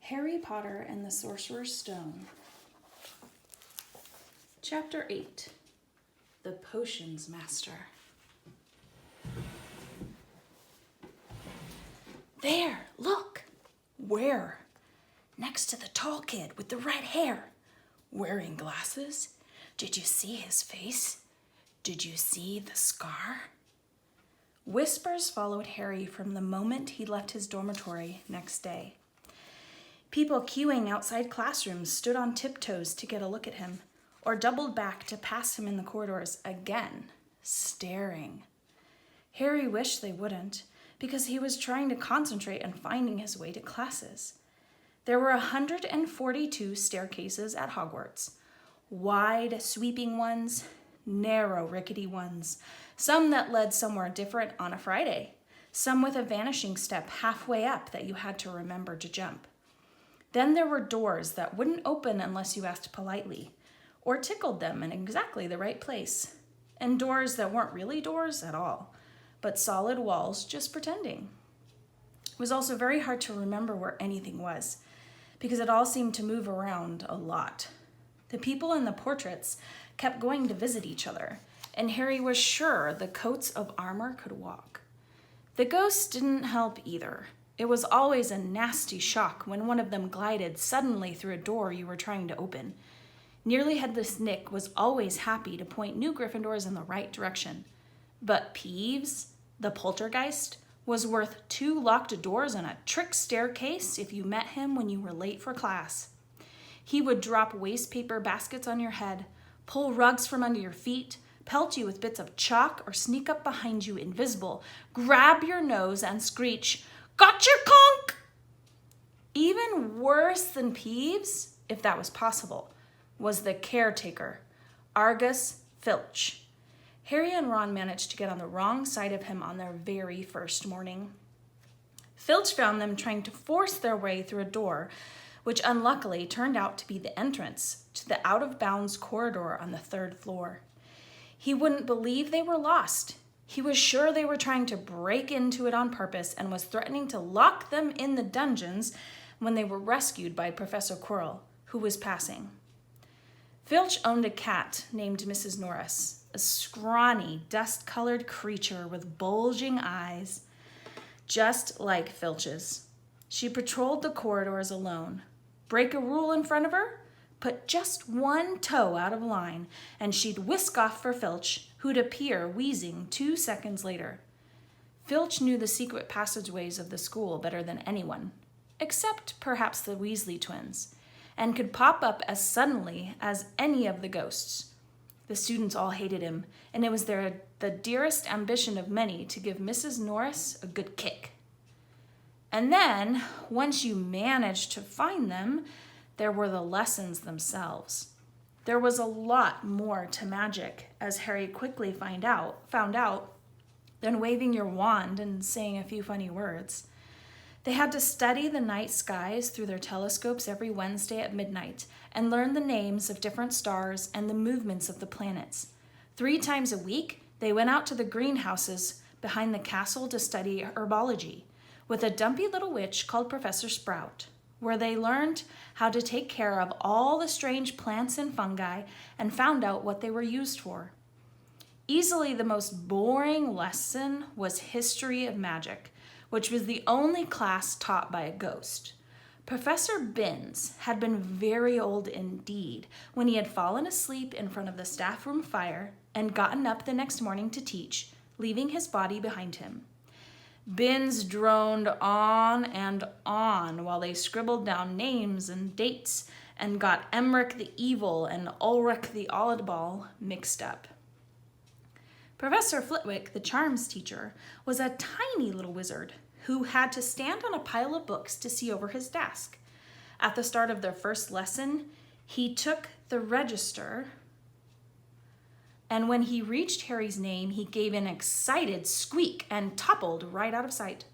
Harry Potter and the Sorcerer's Stone. Chapter 8. The Potions Master. There, look! Where? Next to the tall kid with the red hair. Wearing glasses? Did you see his face? Did you see the scar? Whispers followed Harry from the moment he left his dormitory next day. People queuing outside classrooms stood on tiptoes to get a look at him, or doubled back to pass him in the corridors again, staring. Harry wished they wouldn't, because he was trying to concentrate on finding his way to classes. There were 142 staircases at Hogwarts, wide, sweeping ones, narrow, rickety ones, some that led somewhere different on a Friday, some with a vanishing step halfway up that you had to remember to jump. Then there were doors that wouldn't open unless you asked politely, or tickled them in exactly the right place, and doors that weren't really doors at all, but solid walls just pretending. It was also very hard to remember where anything was, because it all seemed to move around a lot. The people in the portraits kept going to visit each other, and Harry was sure the coats of armor could walk. The ghosts didn't help either. It was always a nasty shock when one of them glided suddenly through a door you were trying to open. Nearly Headless Nick was always happy to point new Gryffindors in the right direction. But Peeves, the poltergeist, was worth 2 locked doors and a trick staircase if you met him when you were late for class. He would drop wastepaper baskets on your head, pull rugs from under your feet, pelt you with bits of chalk, or sneak up behind you invisible, grab your nose and screech, "Gotcha, conk!" Even worse than Peeves, if that was possible, was the caretaker, Argus Filch. Harry and Ron managed to get on the wrong side of him on their very first morning. Filch found them trying to force their way through a door, which unluckily turned out to be the entrance to the out-of-bounds corridor on the 3rd floor. He wouldn't believe they were lost. He was sure they were trying to break into it on purpose and was threatening to lock them in the dungeons when they were rescued by Professor Quirrell, who was passing. Filch owned a cat named Mrs. Norris, a scrawny, dust-colored creature with bulging eyes, just like Filch's. She patrolled the corridors alone. Break a rule in front of her, put just one toe out of line, and she'd whisk off for Filch, who'd appear wheezing 2 seconds later. Filch knew the secret passageways of the school better than anyone, except perhaps the Weasley twins, and could pop up as suddenly as any of the ghosts. The students all hated him, and it was the dearest ambition of many to give Mrs. Norris a good kick. And then, once you managed to find them, there were the lessons themselves. There was a lot more to magic, as Harry quickly found out, than waving your wand and saying a few funny words. They had to study the night skies through their telescopes every Wednesday at midnight and learn the names of different stars and the movements of the planets. 3 times a week, they went out to the greenhouses behind the castle to study herbology with a dumpy little witch called Professor Sprout, where they learned how to take care of all the strange plants and fungi and found out what they were used for. Easily the most boring lesson was History of Magic, which was the only class taught by a ghost. Professor Binns had been very old indeed when he had fallen asleep in front of the staff room fire and gotten up the next morning to teach, leaving his body behind him. Binns droned on and on while they scribbled down names and dates and got Emmerich the Evil and Ulrich the Oddball mixed up. Professor Flitwick, the charms teacher, was a tiny little wizard who had to stand on a pile of books to see over his desk. At the start of their first lesson, he took the register, and when he reached Harry's name, he gave an excited squeak and toppled right out of sight.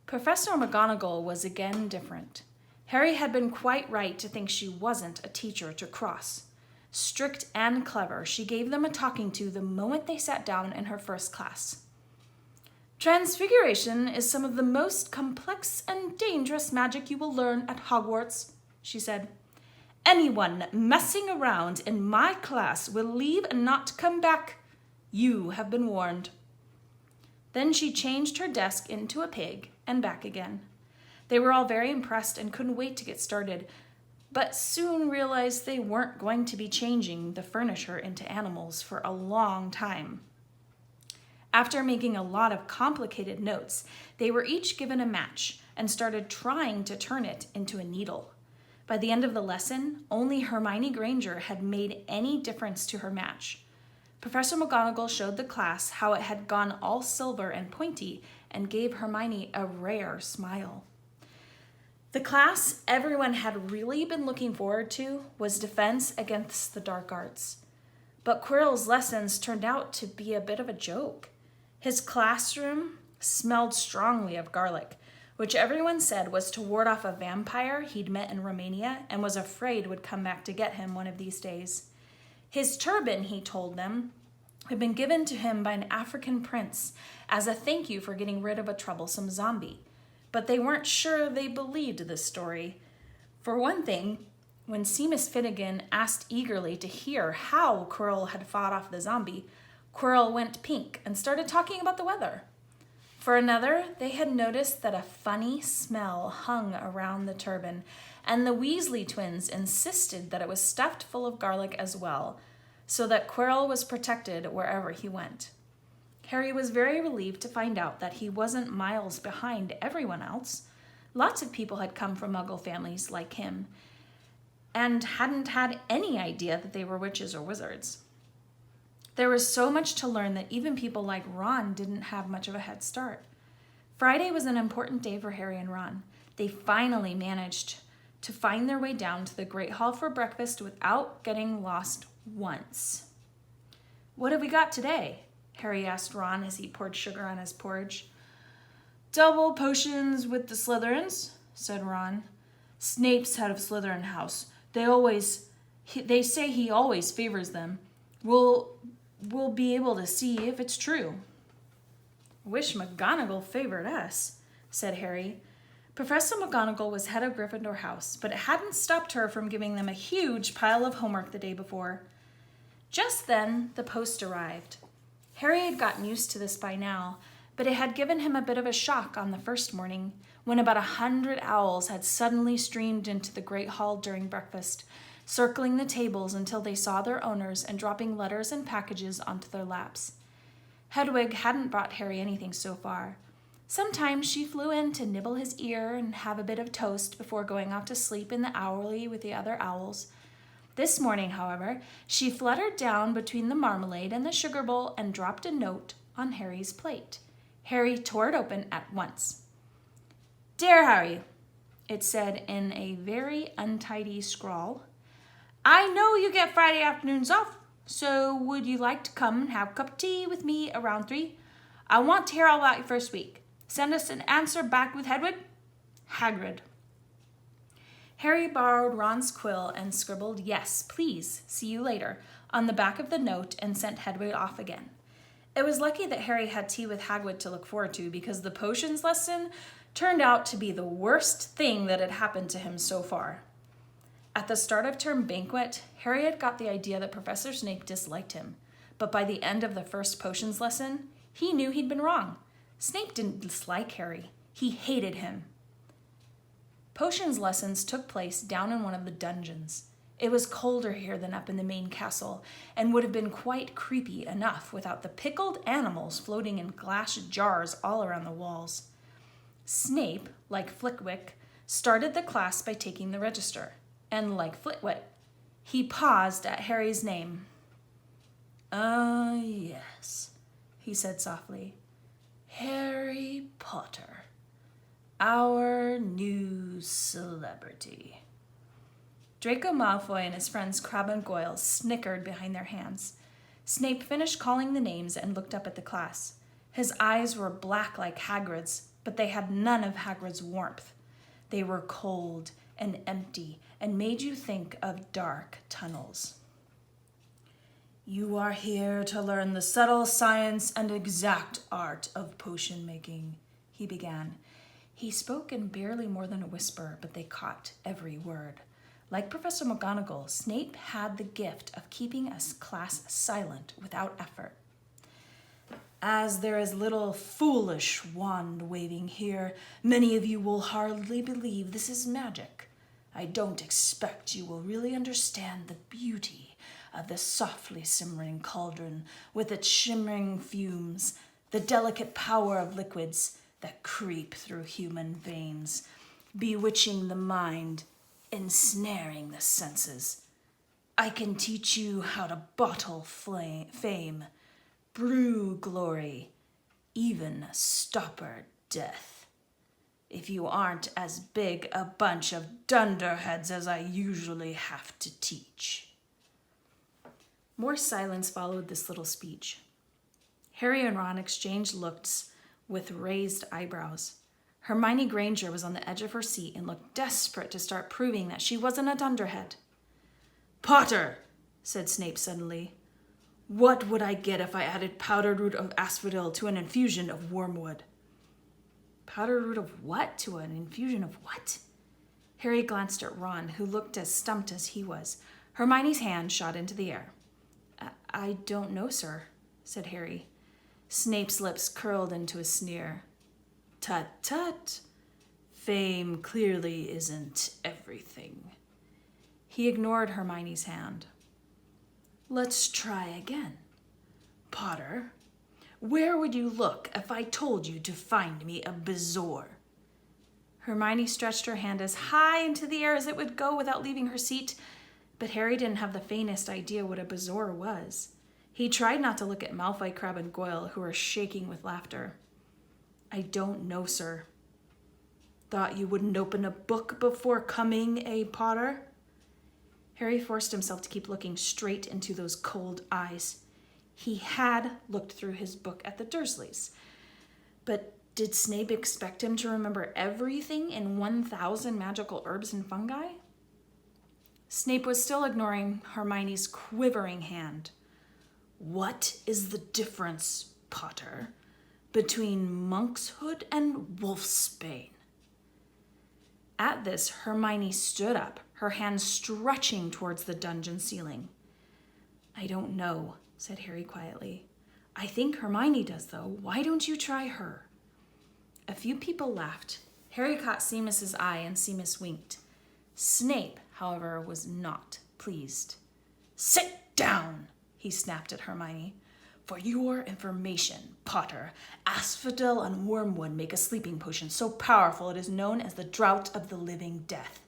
Professor McGonagall was again different. Harry had been quite right to think she wasn't a teacher to cross. Strict and clever, she gave them a talking to the moment they sat down in her first class. Transfiguration is some of the most complex and dangerous magic you will learn at Hogwarts, she said. Anyone messing around in my class will leave and not come back. You have been warned. Then she changed her desk into a pig and back again. They were all very impressed and couldn't wait to get started, but soon realized they weren't going to be changing the furniture into animals for a long time. After making a lot of complicated notes, they were each given a match and started trying to turn it into a needle. By the end of the lesson, only Hermione Granger had made any difference to her match. Professor McGonagall showed the class how it had gone all silver and pointy and gave Hermione a rare smile. The class everyone had really been looking forward to was Defense Against the Dark Arts. But Quirrell's lessons turned out to be a bit of a joke. His classroom smelled strongly of garlic, which everyone said was to ward off a vampire he'd met in Romania and was afraid would come back to get him one of these days. His turban, he told them, had been given to him by an African prince as a thank you for getting rid of a troublesome zombie. But they weren't sure they believed this story. For one thing, when Seamus Finnegan asked eagerly to hear how Quirrell had fought off the zombie, Quirrell went pink and started talking about the weather. For another, they had noticed that a funny smell hung around the turban, and the Weasley twins insisted that it was stuffed full of garlic as well, so that Quirrell was protected wherever he went. Harry was very relieved to find out that he wasn't miles behind everyone else. Lots of people had come from Muggle families like him and hadn't had any idea that they were witches or wizards. There was so much to learn that even people like Ron didn't have much of a head start. Friday was an important day for Harry and Ron. They finally managed to find their way down to the Great Hall for breakfast without getting lost once. "What have we got today?" Harry asked Ron as he poured sugar on his porridge. "Double potions with the Slytherins," said Ron. "Snape's head of Slytherin house. They say he always favors them. We'll be able to see if it's true." "Wish McGonagall favored us," said Harry. Professor McGonagall was head of Gryffindor House, but it hadn't stopped her from giving them a huge pile of homework the day before. Just then, the post arrived. Harry had gotten used to this by now, but it had given him a bit of a shock on the first morning, when about 100 owls had suddenly streamed into the Great Hall during breakfast, circling the tables until they saw their owners and dropping letters and packages onto their laps. Hedwig hadn't brought Harry anything so far. Sometimes she flew in to nibble his ear and have a bit of toast before going off to sleep in the owlery with the other owls. This morning, however, she fluttered down between the marmalade and the sugar bowl and dropped a note on Harry's plate. Harry tore it open at once. "Dear Harry," it said in a very untidy scrawl, "I know you get Friday afternoons off, so would you like to come and have a cup of tea with me around 3? I want to hear all about your first week. Send us an answer back with Hedwig. Hagrid." Harry borrowed Ron's quill and scribbled, "Yes, please, see you later," on the back of the note and sent Hedwig off again. It was lucky that Harry had tea with Hagrid to look forward to, because the potions lesson turned out to be the worst thing that had happened to him so far. At the start of term banquet, Harry had got the idea that Professor Snape disliked him, but by the end of the first potions lesson, he knew he'd been wrong. Snape didn't dislike Harry. He hated him. Potions lessons took place down in one of the dungeons. It was colder here than up in the main castle, and would have been quite creepy enough without the pickled animals floating in glass jars all around the walls. Snape, like Flitwick, started the class by taking the register, and like Flitwick, he paused at Harry's name. Yes," he said softly. "Harry Potter. Our new celebrity." Draco Malfoy and his friends Crabbe and Goyle snickered behind their hands. Snape finished calling the names and looked up at the class. His eyes were black like Hagrid's, but they had none of Hagrid's warmth. They were cold and empty and made you think of dark tunnels. You are here to learn the subtle science and exact art of potion making, he began. He spoke in barely more than a whisper, but they caught every word. Like Professor McGonagall, Snape had the gift of keeping a class silent without effort. As there is little foolish wand waving here, many of you will hardly believe this is magic. I don't expect you will really understand the beauty of the softly simmering cauldron with its shimmering fumes, the delicate power of liquids that creep through human veins, bewitching the mind, ensnaring the senses. I can teach you how to bottle fame, brew glory, even stopper death. If you aren't as big a bunch of dunderheads as I usually have to teach. More silence followed this little speech. Harry and Ron exchanged looks with raised eyebrows. Hermione Granger was on the edge of her seat and looked desperate to start proving that she wasn't a dunderhead. Potter, said Snape suddenly, what would I get if I added powdered root of asphodel to an infusion of wormwood? Powdered root of what to an infusion of what? Harry glanced at Ron, who looked as stumped as he was. Hermione's hand shot into the air. I don't know, sir, said Harry. Snape's lips curled into a sneer. Tut, tut. Fame clearly isn't everything. He ignored Hermione's hand. Let's try again. Potter, where would you look if I told you to find me a bezoar? Hermione stretched her hand as high into the air as it would go without leaving her seat, but Harry didn't have the faintest idea what a bezoar was. He tried not to look at Malfoy, Crabbe, and Goyle, who were shaking with laughter. I don't know, sir. Thought you wouldn't open a book before coming, eh, Potter? Harry forced himself to keep looking straight into those cold eyes. He had looked through his book at the Dursleys. But did Snape expect him to remember everything in 1,000 magical herbs and fungi? Snape was still ignoring Hermione's quivering hand. What is the difference, Potter, between monkshood and wolfsbane? At this, Hermione stood up, her hand stretching towards the dungeon ceiling. I don't know, said Harry quietly. I think Hermione does, though. Why don't you try her? A few people laughed. Harry caught Seamus's eye, and Seamus winked. Snape, however, was not pleased. Sit down, he snapped at Hermione. For your information, Potter, asphodel and wormwood make a sleeping potion so powerful it is known as the Draught of the Living Death.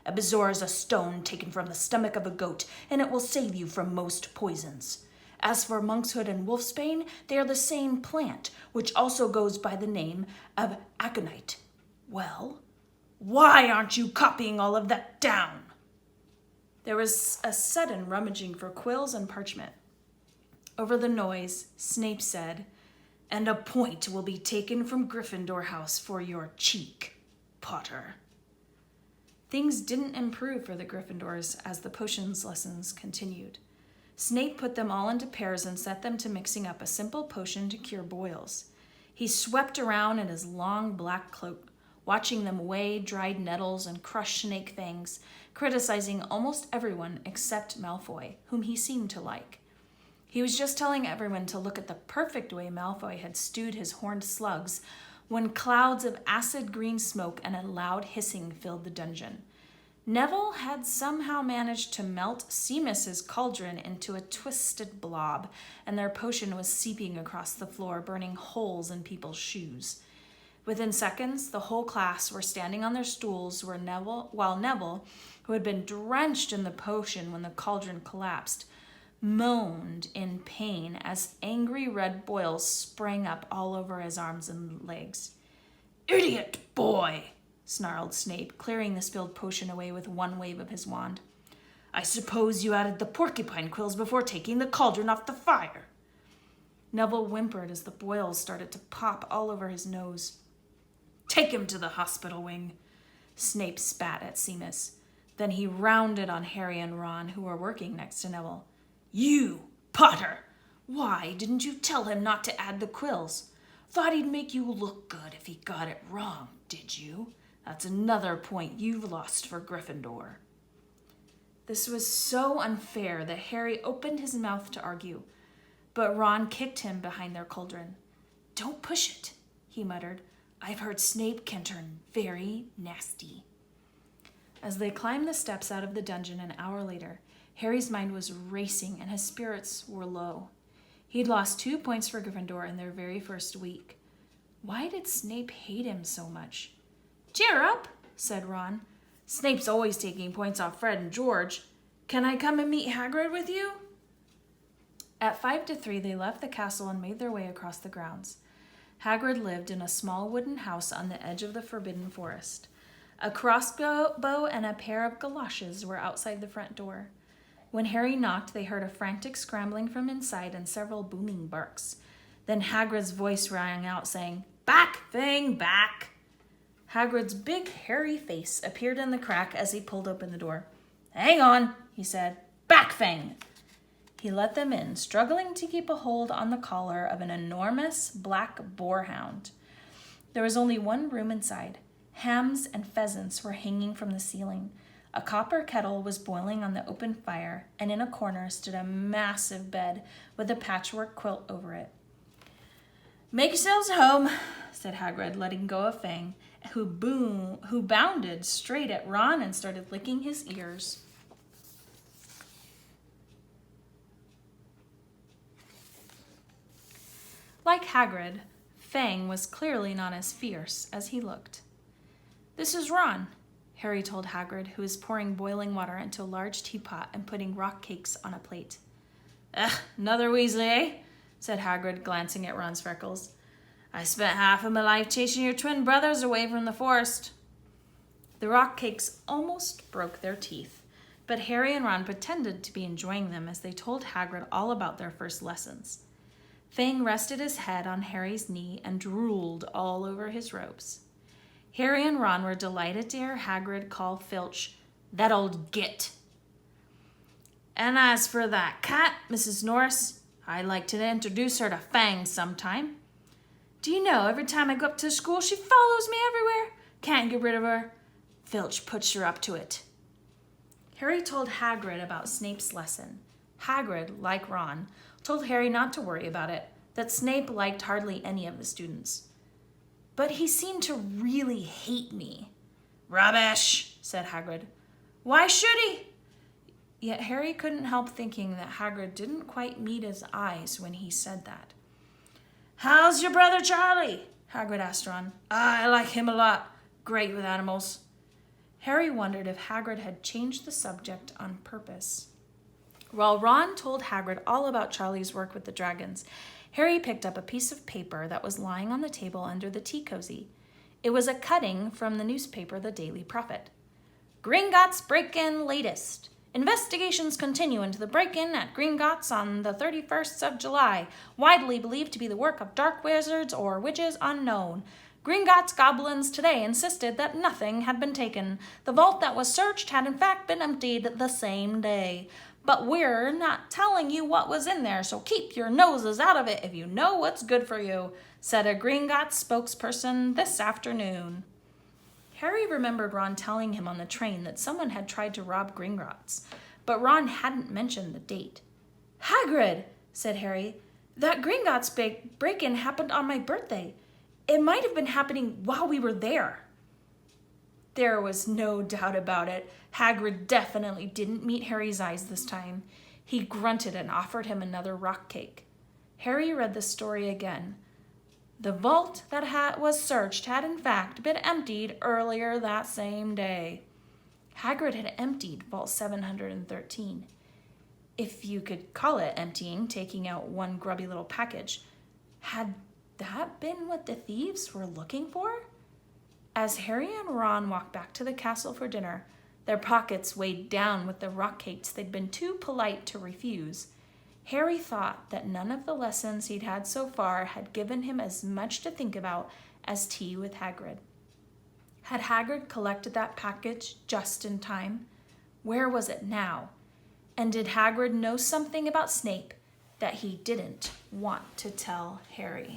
A bezoar is a stone taken from the stomach of a goat, and it will save you from most poisons. As for monkshood and wolfsbane, they are the same plant, which also goes by the name of aconite. Well, why aren't you copying all of that down? There was a sudden rummaging for quills and parchment. Over the noise, Snape said, and a point will be taken from Gryffindor House for your cheek, Potter. Things didn't improve for the Gryffindors as the potions lessons continued. Snape put them all into pairs and set them to mixing up a simple potion to cure boils. He swept around in his long black cloak, watching them weigh dried nettles and crush snake fangs, criticizing almost everyone except Malfoy, whom he seemed to like. He was just telling everyone to look at the perfect way Malfoy had stewed his horned slugs when clouds of acid green smoke and a loud hissing filled the dungeon. Neville had somehow managed to melt Seamus's cauldron into a twisted blob, and their potion was seeping across the floor, burning holes in people's shoes. Within seconds, the whole class were standing on their stools while Neville, who had been drenched in the potion when the cauldron collapsed, moaned in pain as angry red boils sprang up all over his arms and legs. Idiot boy, snarled Snape, clearing the spilled potion away with one wave of his wand. I suppose you added the porcupine quills before taking the cauldron off the fire. Neville whimpered as the boils started to pop all over his nose. Take him to the hospital wing. Snape spat at Seamus. Then he rounded on Harry and Ron, who were working next to Neville. You Potter, why didn't you tell him not to add the quills? Thought he'd make you look good if he got it wrong, did you? That's another point you've lost for Gryffindor." This was so unfair that Harry opened his mouth to argue, but Ron kicked him behind their cauldron. "Don't push it," he muttered. "I've heard Snape can turn very nasty." As they climbed the steps out of the dungeon an hour later, Harry's mind was racing and his spirits were low. He'd lost 2 points for Gryffindor in their very first week. Why did Snape hate him so much? "Cheer up," said Ron. "Snape's always taking points off Fred and George. Can I come and meet Hagrid with you?" At 2 to 3, they left the castle and made their way across the grounds. Hagrid lived in a small wooden house on the edge of the Forbidden Forest. A crossbow and a pair of galoshes were outside the front door. When Harry knocked, they heard a frantic scrambling from inside and several booming barks. Then Hagrid's voice rang out saying, "Back, Fang, back!" Hagrid's big, hairy face appeared in the crack as he pulled open the door. "Hang on," he said. "Back, Fang!" He let them in, struggling to keep a hold on the collar of an enormous black boarhound. There was only one room inside. Hams and pheasants were hanging from the ceiling. A copper kettle was boiling on the open fire, and in a corner stood a massive bed with a patchwork quilt over it. "Make yourselves home," said Hagrid, letting go of Fang, who bounded straight at Ron and started licking his ears. Like Hagrid, Fang was clearly not as fierce as he looked. "This is Ron," Harry told Hagrid, who was pouring boiling water into a large teapot and putting rock cakes on a plate. "Another Weasley, eh?" said Hagrid, glancing at Ron's freckles. "I spent half of my life chasing your twin brothers away from the forest." The rock cakes almost broke their teeth, but Harry and Ron pretended to be enjoying them as they told Hagrid all about their first lessons. Fang rested his head on Harry's knee and drooled all over his robes. Harry and Ron were delighted to hear Hagrid call Filch, "that old git." "And as for that cat, Mrs. Norris, I'd like to introduce her to Fang sometime. Do you know, every time I go up to school, she follows me everywhere. Can't get rid of her. Filch puts her up to it." Harry told Hagrid about Snape's lesson. Hagrid, like Ron, told Harry not to worry about it, that Snape liked hardly any of the students. "But he seemed to really hate me." "Rubbish," said Hagrid. "Why should he?" Yet Harry couldn't help thinking that Hagrid didn't quite meet his eyes when he said that. "How's your brother Charlie?" Hagrid asked Ron. "I like him a lot. Great with animals." Harry wondered if Hagrid had changed the subject on purpose. While Ron told Hagrid all about Charlie's work with the dragons, Harry picked up a piece of paper that was lying on the table under the tea cozy. It was a cutting from the newspaper The Daily Prophet. "Gringotts break-in latest. Investigations continue into the break-in at Gringotts on the 31st of July, widely believed to be the work of dark wizards or witches unknown. Gringotts goblins today insisted that nothing had been taken. The vault that was searched had in fact been emptied the same day. But we're not telling you what was in there, so keep your noses out of it if you know what's good for you," said a Gringotts spokesperson this afternoon. Harry remembered Ron telling him on the train that someone had tried to rob Gringotts, but Ron hadn't mentioned the date. "Hagrid," said Harry, "that Gringotts break-in happened on my birthday. It might have been happening while we were there." There was no doubt about it. Hagrid definitely didn't meet Harry's eyes this time. He grunted and offered him another rock cake. Harry read the story again. The vault that was searched had in fact been emptied earlier that same day. Hagrid had emptied Vault 713. If you could call it emptying, taking out one grubby little package. Had that been what the thieves were looking for? As Harry and Ron walked back to the castle for dinner, their pockets weighed down with the rock cakes they'd been too polite to refuse, Harry thought that none of the lessons he'd had so far had given him as much to think about as tea with Hagrid. Had Hagrid collected that package just in time? Where was it now? And did Hagrid know something about Snape? that he didn't want to tell Harry.